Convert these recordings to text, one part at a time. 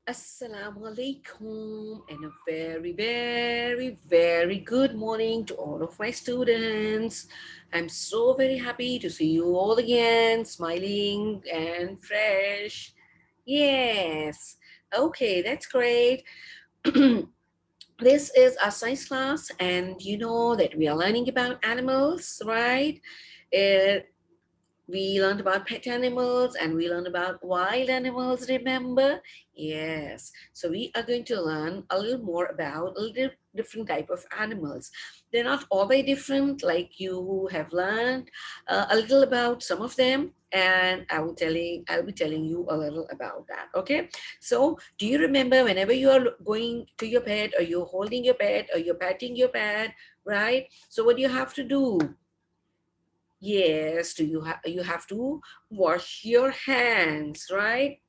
Assalamu alaikum and a very good morning to all of my students. I'm so very happy to see you all again, smiling and fresh. Yes. Okay, that's great. This is our science class, and you know that we are learning about animals, right? Uh, we learned about pet animals and we learned about wild animals, remember? Yes. So we are going to learn a little more about a little different type of animals. They're not all very different, like you have learned a little about some of them. And I'll be telling you a little about that. Okay. So do you remember whenever you are going to your pet or you're holding your pet or you're petting your pet, right? So what do you have to do? Yes, do you have to wash your hands, right?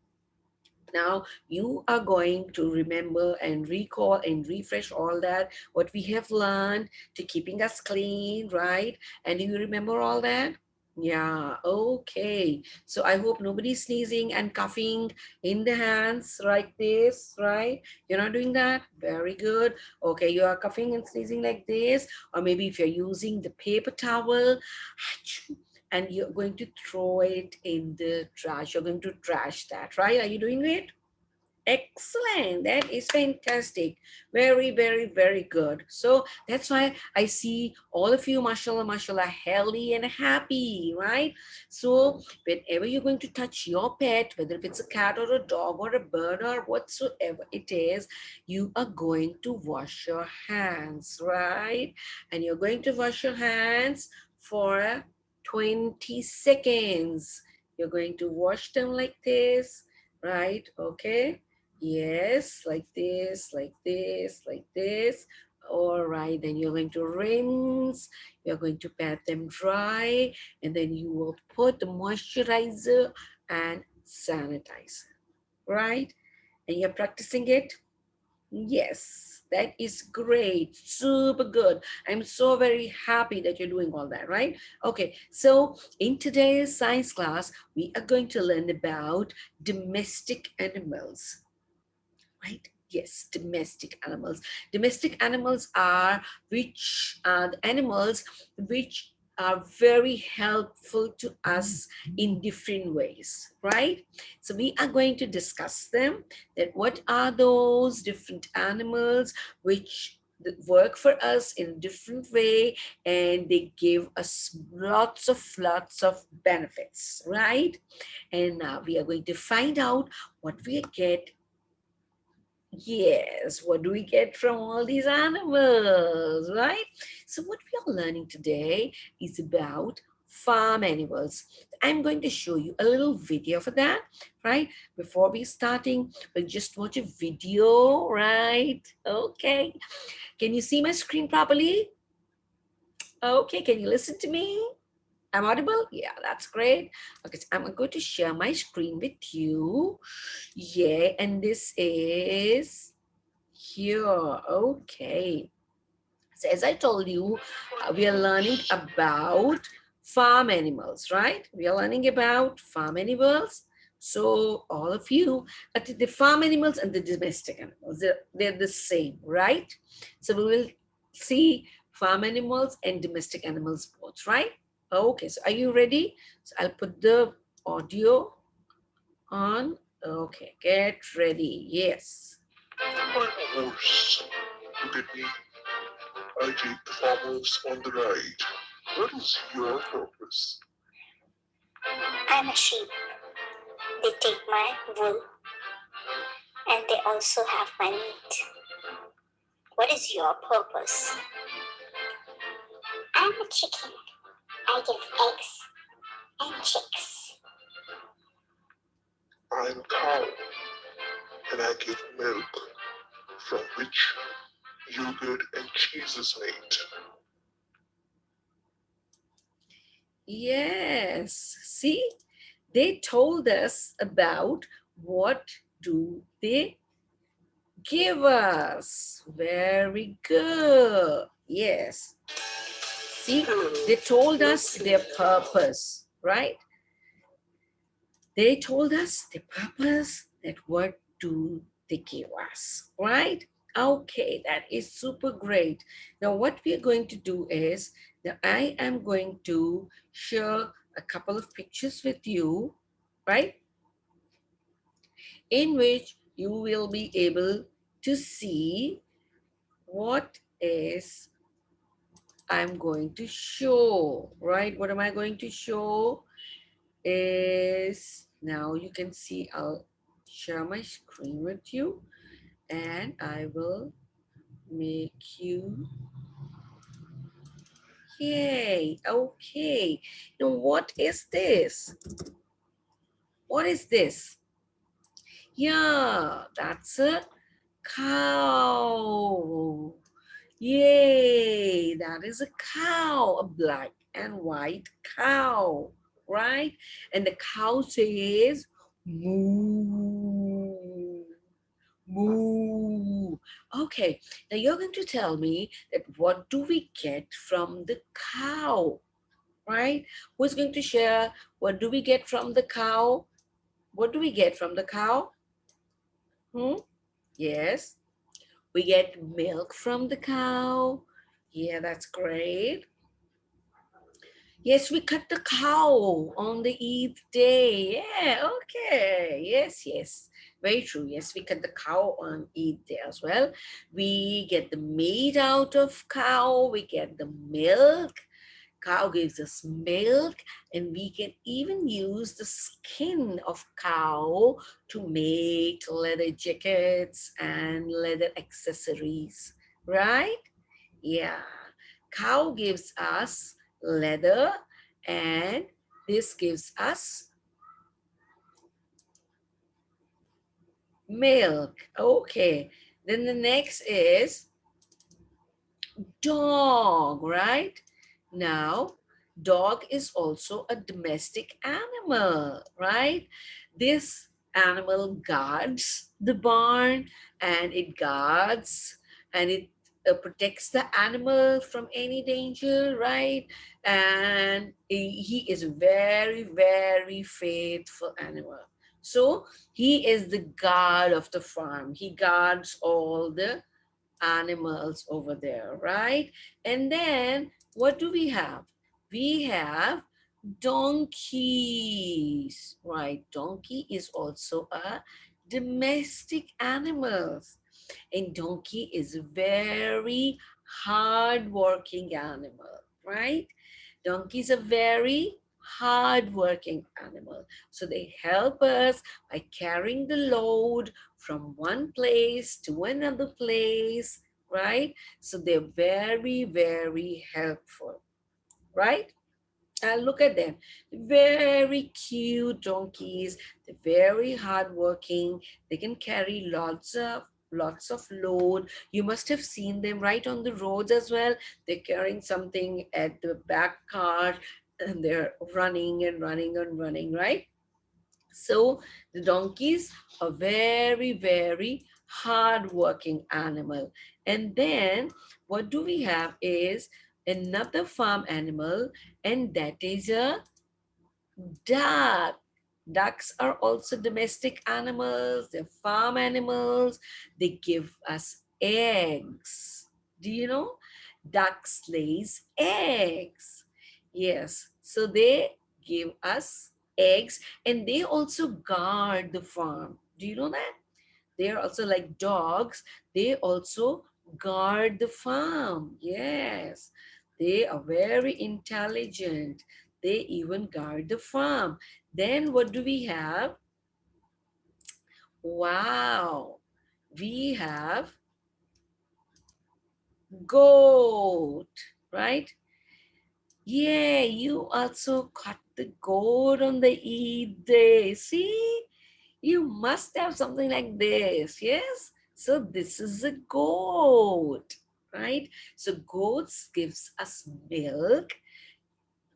Now you are going to remember and recall and refresh all that what we have learned to keeping us clean, right? And do you remember all that? Yeah, okay. So I hope nobody's sneezing and coughing in the hands like this, right? You're not doing that? Very good. Okay, you are coughing and sneezing like this, or maybe if you're using the paper towel, and you're going to throw it in the trash. You're going to trash that, right? Are you doing it? Excellent. That is fantastic. Very good. So that's why I see all of you, mashallah, healthy and happy, right? So whenever you're going to touch your pet, whether if it's a cat or a dog or a bird or whatsoever it is, you are going to wash your hands, right? And you're going to wash your hands for 20 seconds. You're going to wash them like this, right? Okay. Yes, like this, like this, like this. All right, then you're going to rinse, you're going to pat them dry, and then you will put the moisturizer and sanitizer, right? And you're practicing it? Yes, that is great. Super good. I'm so very happy that you're doing all that, right? Okay, so in today's science class, we are going to learn about domestic animals, right? Yes, domestic animals. Domestic animals are which are the animals which are very helpful to us in different ways, right? So we are going to discuss them, that what are those different animals which work for us in a different way, and they give us lots of benefits, right? And now we are going to find out what we get. Yes, what do we get from all these animals, right? So, what we are learning today is about farm animals. I'm going to show you a little video for that, right? Before we starting, we'll just watch a video, right? Okay. Can you see my screen properly? Okay, can you listen to me? I'm audible? Yeah, that's great. Okay, so I'm going to share my screen with you. Yeah, and this is here. Okay. So as I told you, we are learning about farm animals, right? We are learning about farm animals. So all of you, the farm animals and the domestic animals, they're the same, right? So we will see farm animals and domestic animals both, right? Okay, so are you ready? So I'll put the audio on. Okay, get ready. Yes. I'm a horse. Look at me. I take the farmers on the ride. What is your purpose? I'm a sheep. They take my wool and they also have my meat. What is your purpose? I'm a chicken. I give eggs and chicks. I'm a cow, and I give milk, from which yogurt and cheese is made. Yes. See, they told us about what do they give us. Very good. Yes. See, they told us their purpose, right? They told us the purpose, that what do they give us, right? Okay, that is super great. Now, what we are going to do is that I am going to share a couple of pictures with you, right? In which you will be able to see what is I'm going to show, right? What am I going to show is now you can see I'll share my screen with you and I will make you, yay, okay. Now what is this? What is this? Yeah, that's a cow. Yay, that is a cow, a black and white cow, right? And the cow says moo, moo. Okay, now you're going to tell me that what do we get from the cow, right? Who's going to share what do we get from the cow? What do we get from the cow? Hmm? Yes, we get milk from the cow. Yeah, that's great. Yes, we cut the cow on the Eid day. Yeah, okay. Yes, yes. Very true. Yes, we cut the cow on Eid day as well. We get the meat out of cow. We get the milk. Cow gives us milk, and we can even use the skin of cow to make leather jackets and leather accessories, right? Yeah, cow gives us leather and this gives us milk. Okay, then the next is dog, right? Now, dog is also a domestic animal, right? This animal guards the barn and it guards and it protects the animal from any danger, right? And he is a very, very faithful animal. So he is the guard of the farm. He guards all the animals over there, right? And then what do we have? We have donkeys, right? Donkey is also a domestic animal. And donkey is a very hard-working animal, right? Donkeys are very hard-working animal. So they help us by carrying the load from one place to another place, right? So they're very, very helpful, right? And look at them, very cute donkeys. They're very hardworking. They can carry lots of load. You must have seen them right on the roads as well. They're carrying something at the back car, and they're running and running and running, right? So the donkeys are very, very hardworking animal. And then what do we have is another farm animal, and that is a duck. Ducks are also domestic animals, they're farm animals, they give us eggs. Do you know? Ducks lays eggs. Yes, so they give us eggs and they also guard the farm. Do you know that? They are also like dogs, they also guard the farm. Yes, they are very intelligent. They even guard the farm. Then what do we have? Wow, we have goat, right? Yeah, you also cut the goat on the Eid day. See, you must have something like this, yes? So this is a goat, right? So goats gives us milk,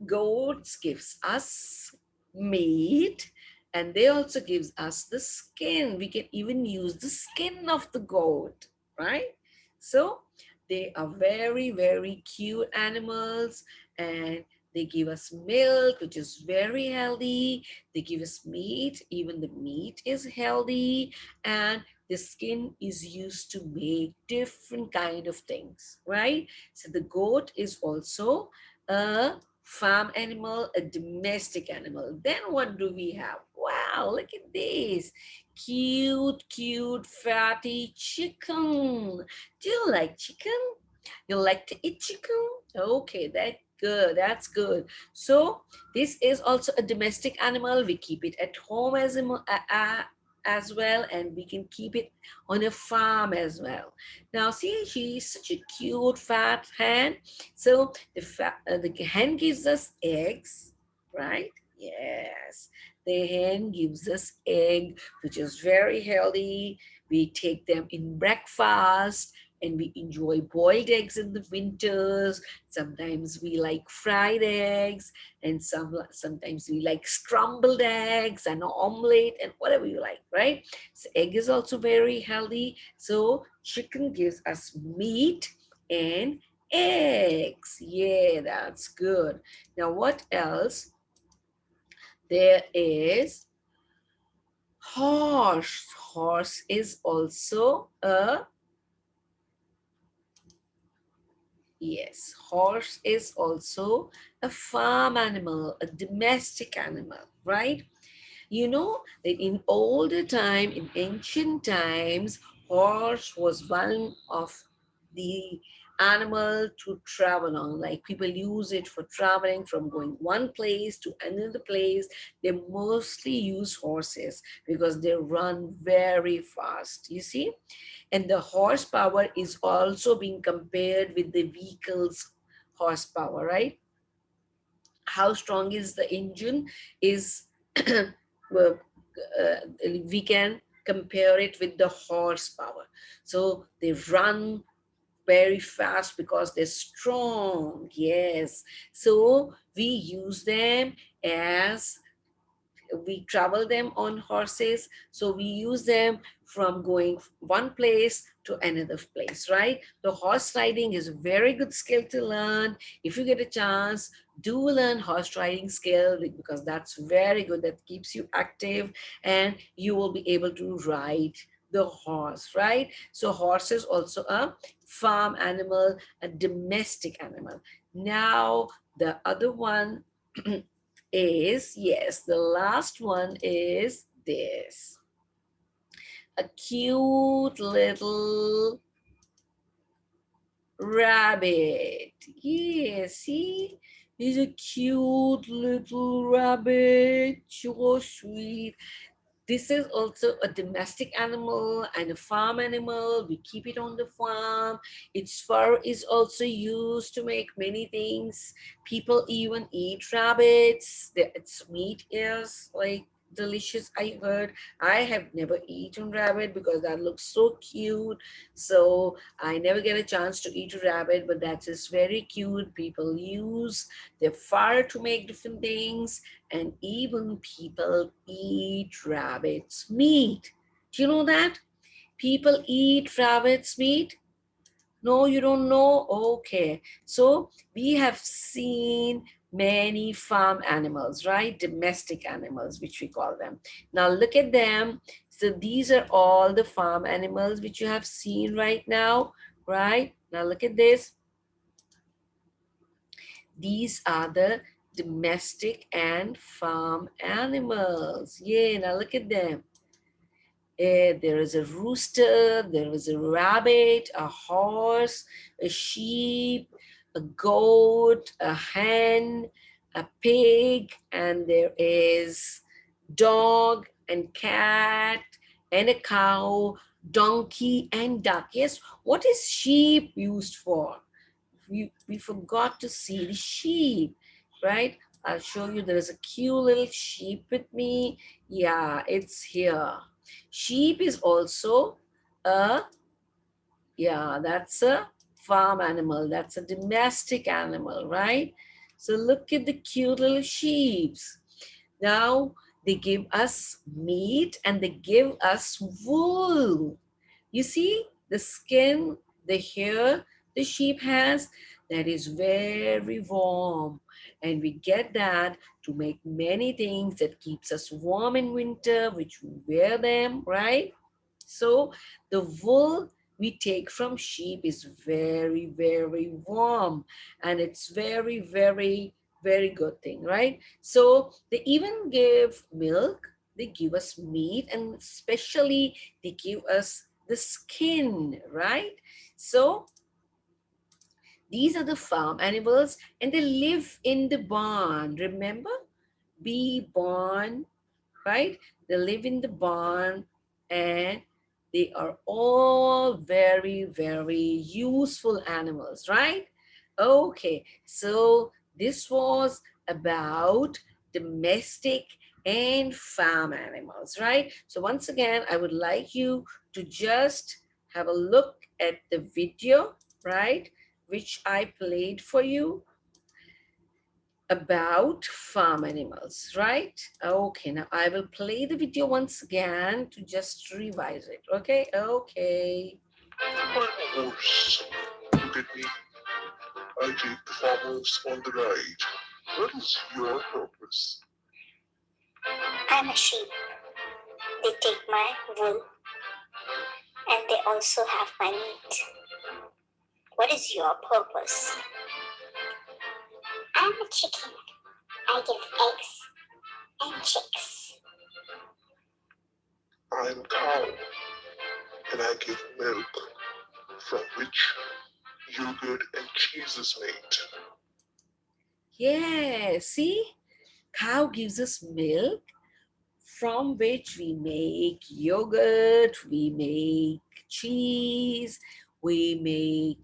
goats gives us meat, and they also gives us the skin. We can even use the skin of the goat, right? So they are very, very cute animals, and they give us milk, which is very healthy. They give us meat, even the meat is healthy, and the skin is used to make different kind of things, right? So the goat is also a farm animal, a domestic animal. Then what do we have? Wow, look at this. Cute, cute, fatty chicken. Do you like chicken? You like to eat chicken? Okay, that's good. That's good. So this is also a domestic animal. We keep it at home as well, and we can keep it on a farm as well. Now, see, she's such a cute fat hen. So the hen gives us eggs, right? Yes, the hen gives us egg, which is very healthy. We take them in breakfast and we enjoy boiled eggs in the winters. Sometimes we like fried eggs, and sometimes we like scrambled eggs and omelette and whatever you like, right? So egg is also very healthy. So chicken gives us meat and eggs. Yeah, that's good. Now what else? There is horse. Horse is also a Yes, horse is also a farm animal, a domestic animal, right? You know that in older time, in ancient times, horse was one of the animal to travel on. Like people use it for traveling from going one place to another place. They mostly use horses because they run very fast. You see? And the horsepower is also being compared with the vehicle's horsepower, right? How strong is the engine is well, we can compare it with the horsepower. So they run very fast because they're strong. Yes, so we use them as we travel them on horses, so we use them from going one place to another place, right? The horse riding is a very good skill to learn. If you get a chance, do learn horse riding skill because that's very good. That keeps you active and you will be able to ride the horse, right? So horse is also a farm animal, a domestic animal. Now the other one is, yes, the last one is this. A cute little rabbit. Yeah, see? He's a cute little rabbit. So sweet. This is also a domestic animal and a farm animal. We keep it on the farm. Its fur is also used to make many things. People even eat rabbits. Its meat is like delicious. I heard. I have never eaten rabbit because that looks so cute. So I never get a chance to eat a rabbit, but that is very cute. People use their fur to make different things, and even people eat rabbit's meat. Do you know that? People eat rabbit's meat? No, you don't know? Okay. So we have seen many farm animals, right? Domestic animals, which we call them. Now look at them. So these are all the farm animals which you have seen right now, right? Now look at this. These are the domestic and farm animals. Yeah, now look at them. There is a rooster, there is a rabbit, a horse, a sheep, a goat, a hen, a pig, and there is dog and cat and a cow, donkey and duck. Yes, what is sheep used for? We forgot to see the sheep, right? I'll show you. There's a cute little sheep with me. Yeah, it's here. Sheep is also a, yeah, that's a farm animal. That's a domestic animal, right? So look at the cute little sheeps. Now they give us meat and they give us wool. You see the skin, the hair the sheep has, that is very warm. And we get that to make many things that keeps us warm in winter, which we wear them, right? So the wool we take from sheep is very, very warm, and it's very, very, very good thing, right? So they even give milk, they give us meat, and especially they give us the skin, right? So these are the farm animals, and they live in the barn. Remember? Be barn, right? They live in the barn, and they are all very, very useful animals, right? Okay, so this was about domestic and farm animals, right? So once again, I would like you to just have a look at the video, right, which I played for you about farm animals, right? Okay, now I will play the video once again to just revise it. Okay, okay. I'm a horse. Look at me. I take the farmers on the ride. What is your purpose? I'm a sheep. They take my wool and they also have my meat. What is your purpose? I'm a chicken. I give eggs and chicks. I'm a cow, and I give milk, from which yogurt and cheese is made. Yeah, see, cow gives us milk from which we make yogurt, we make cheese, we make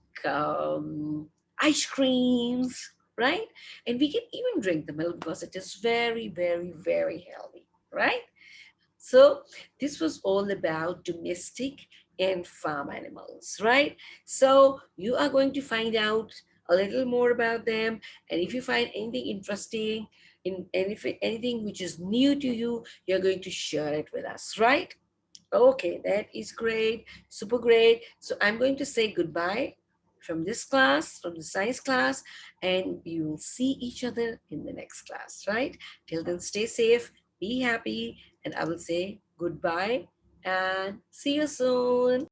ice creams, right? And we can even drink the milk because it is very, very, very healthy, right? So this was all about domestic and farm animals, right? So you are going to find out a little more about them. And if you find anything interesting, and if anything which is new to you, you're going to share it with us, right? Okay, that is great, super great. So I'm going to say goodbye from this class, from the science class, and you will see each other in the next class, right? Till then, stay safe, be happy, and I will say goodbye and see you soon.